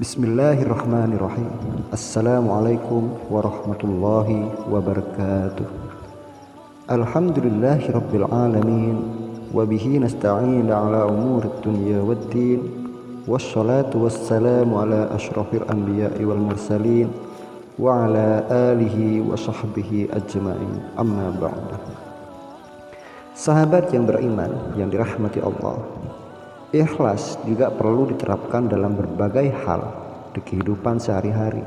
Bismillahirrahmanirrahim. Assalamualaikum warahmatullahi wabarakatuh. Alhamdulillahi rabbil alamin. Wabihi nasta'in ala umurid dunya waddin. Wassalatu wassalamu ala ashrafil anbiya'i wal mursalin. Wa ala alihi wa sahbihi ajma'in. Amma ba'du. Sahabat yang beriman yang dirahmati Allah, ikhlas juga perlu diterapkan dalam berbagai hal di kehidupan sehari-hari.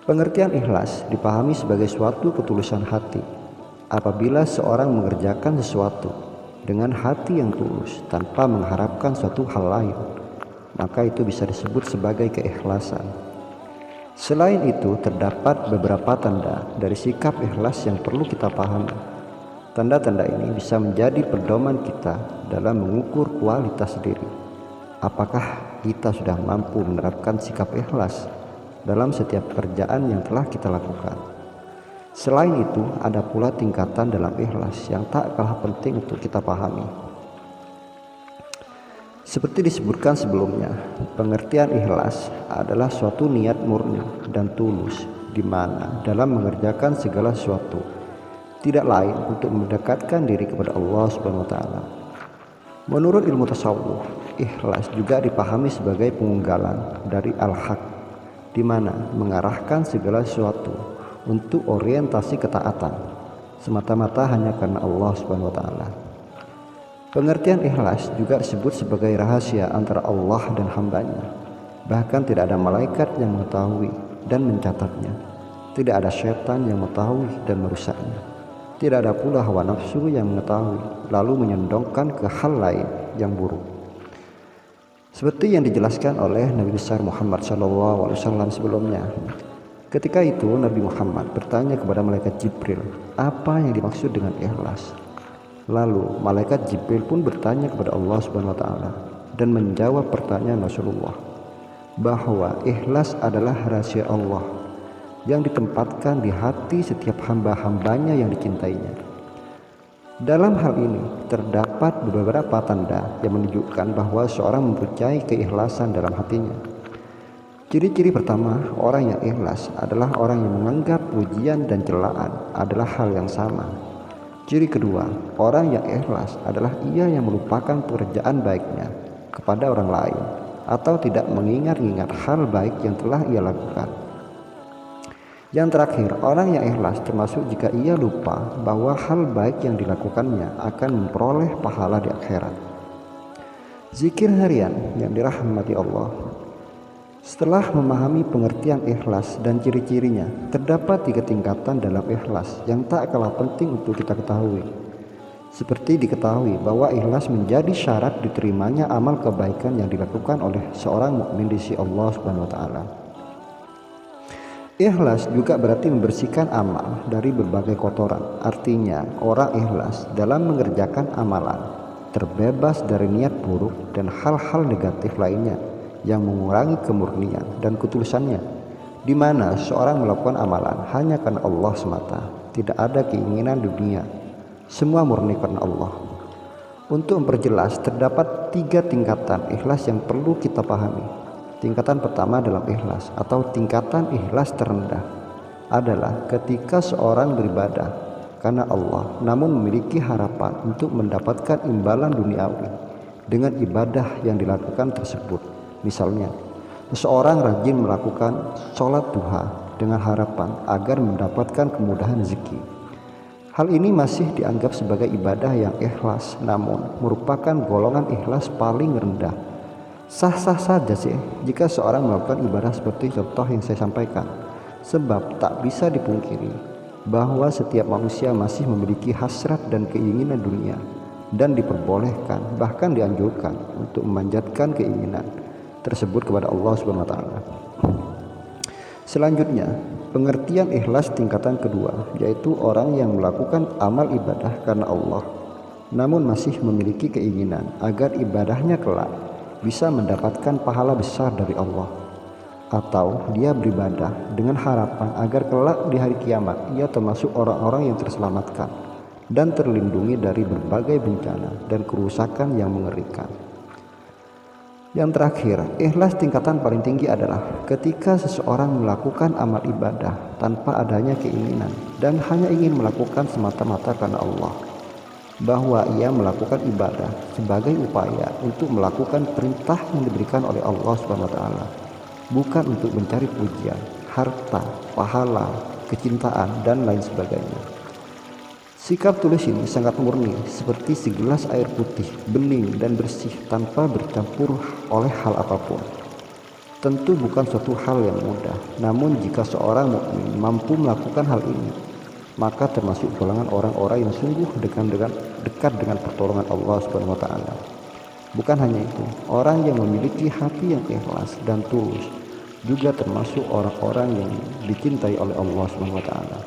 Pengertian ikhlas dipahami sebagai suatu ketulusan hati. Apabila seorang mengerjakan sesuatu dengan hati yang tulus tanpa mengharapkan suatu hal lain, maka itu bisa disebut sebagai keikhlasan. Selain itu, terdapat beberapa tanda dari sikap ikhlas yang perlu kita pahami. Tanda-tanda ini bisa menjadi pedoman kita dalam mengukur kualitas diri. Apakah kita sudah mampu menerapkan sikap ikhlas dalam setiap pekerjaan yang telah kita lakukan? Selain itu, ada pula tingkatan dalam ikhlas yang tak kalah penting untuk kita pahami. Seperti disebutkan sebelumnya, pengertian ikhlas adalah suatu niat murni dan tulus di mana dalam mengerjakan segala sesuatu tidak lain untuk mendekatkan diri kepada Allah Subhanahu wa taala. Menurut ilmu tasawuf, ikhlas juga dipahami sebagai pengunggalan dari al-haq, di mana mengarahkan segala sesuatu untuk orientasi ketaatan semata-mata hanya karena Allah Subhanahu wa taala. Pengertian ikhlas juga disebut sebagai rahasia antara Allah dan hambanya. Bahkan tidak ada malaikat yang mengetahui dan mencatatnya. Tidak ada syaitan yang mengetahui dan merusaknya. Tidak ada pula hawa nafsu yang mengetahui lalu menyondongkan ke hal lain yang buruk. Seperti yang dijelaskan oleh Nabi besar Muhammad SAW sebelumnya. Ketika itu Nabi Muhammad bertanya kepada malaikat Jibril, apa yang dimaksud dengan ikhlas? Lalu malaikat Jibril pun bertanya kepada Allah Subhanahu wa taala dan menjawab pertanyaan Rasulullah bahwa ikhlas adalah rahasia Allah yang ditempatkan di hati setiap hamba-hambanya yang dicintainya. Dalam hal ini terdapat beberapa tanda yang menunjukkan bahwa seorang mempunyai keikhlasan dalam hatinya. Ciri-ciri pertama, orang yang ikhlas adalah orang yang menganggap pujian dan celaan adalah hal yang sama. Ciri kedua, orang yang ikhlas adalah ia yang melupakan pekerjaan baiknya kepada orang lain atau tidak mengingat-ingat hal baik yang telah ia lakukan. Yang terakhir, orang yang ikhlas termasuk jika ia lupa bahwa hal baik yang dilakukannya akan memperoleh pahala di akhirat. Zikir harian yang dirahmati Allah. Setelah memahami pengertian ikhlas dan ciri-cirinya, terdapat 3 tingkatan dalam ikhlas yang tak kalah penting untuk kita ketahui. Seperti diketahui bahwa ikhlas menjadi syarat diterimanya amal kebaikan yang dilakukan oleh seorang mukmin di sisi Allah Subhanahu wa taala. Ikhlas juga berarti membersihkan amal dari berbagai kotoran. Artinya, orang ikhlas dalam mengerjakan amalan terbebas dari niat buruk dan hal-hal negatif lainnya yang mengurangi kemurnian dan ketulusannya, di mana seorang melakukan amalan hanya karena Allah semata, tidak ada keinginan dunia, semua murni karena Allah. Untuk memperjelas, terdapat 3 tingkatan ikhlas yang perlu kita pahami. Tingkatan pertama dalam ikhlas atau tingkatan ikhlas terendah adalah ketika seorang beribadah karena Allah namun memiliki harapan untuk mendapatkan imbalan duniawi dengan ibadah yang dilakukan tersebut. Misalnya, seseorang rajin melakukan sholat duha dengan harapan agar mendapatkan kemudahan rezeki. Hal ini masih dianggap sebagai ibadah yang ikhlas, namun merupakan golongan ikhlas paling rendah. Sah-sah saja sih jika seorang melakukan ibadah seperti contoh yang saya sampaikan, sebab tak bisa dipungkiri bahwa setiap manusia masih memiliki hasrat dan keinginan dunia dan diperbolehkan bahkan dianjurkan untuk memanjatkan keinginan tersebut kepada Allah Subhanahu wa taala. Selanjutnya, pengertian ikhlas tingkatan kedua yaitu orang yang melakukan amal ibadah karena Allah namun masih memiliki keinginan agar ibadahnya kelak bisa mendapatkan pahala besar dari Allah, atau dia beribadah dengan harapan agar kelak di hari kiamat ia termasuk orang-orang yang terselamatkan dan terlindungi dari berbagai bencana dan kerusakan yang mengerikan. Yang terakhir, ikhlas tingkatan paling tinggi adalah ketika seseorang melakukan amal ibadah tanpa adanya keinginan dan hanya ingin melakukan semata-mata karena Allah, bahwa ia melakukan ibadah sebagai upaya untuk melakukan perintah yang diberikan oleh Allah Subhanahu wa taala, bukan untuk mencari pujian, harta, pahala, kecintaan dan lain sebagainya. Sikap tulus ini sangat murni, seperti segelas air putih, bening dan bersih tanpa bercampur oleh hal apapun. Tentu bukan suatu hal yang mudah, namun jika seorang mukmin mampu melakukan hal ini, maka termasuk golongan orang-orang yang sungguh dekat dengan pertolongan Allah Subhanahu wa taala. Bukan hanya itu, orang yang memiliki hati yang ikhlas dan tulus juga termasuk orang-orang yang dicintai oleh Allah Subhanahu wa taala.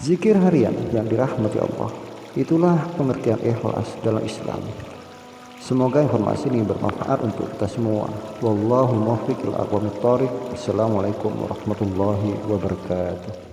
Zikir harian yang dirahmati Allah, itulah pengertian ikhlas dalam Islam. Semoga informasi ini bermanfaat untuk kita semua. Wallahu muwaffiq ila aqwamit thoriq. Assalamualaikum warahmatullahi wabarakatuh.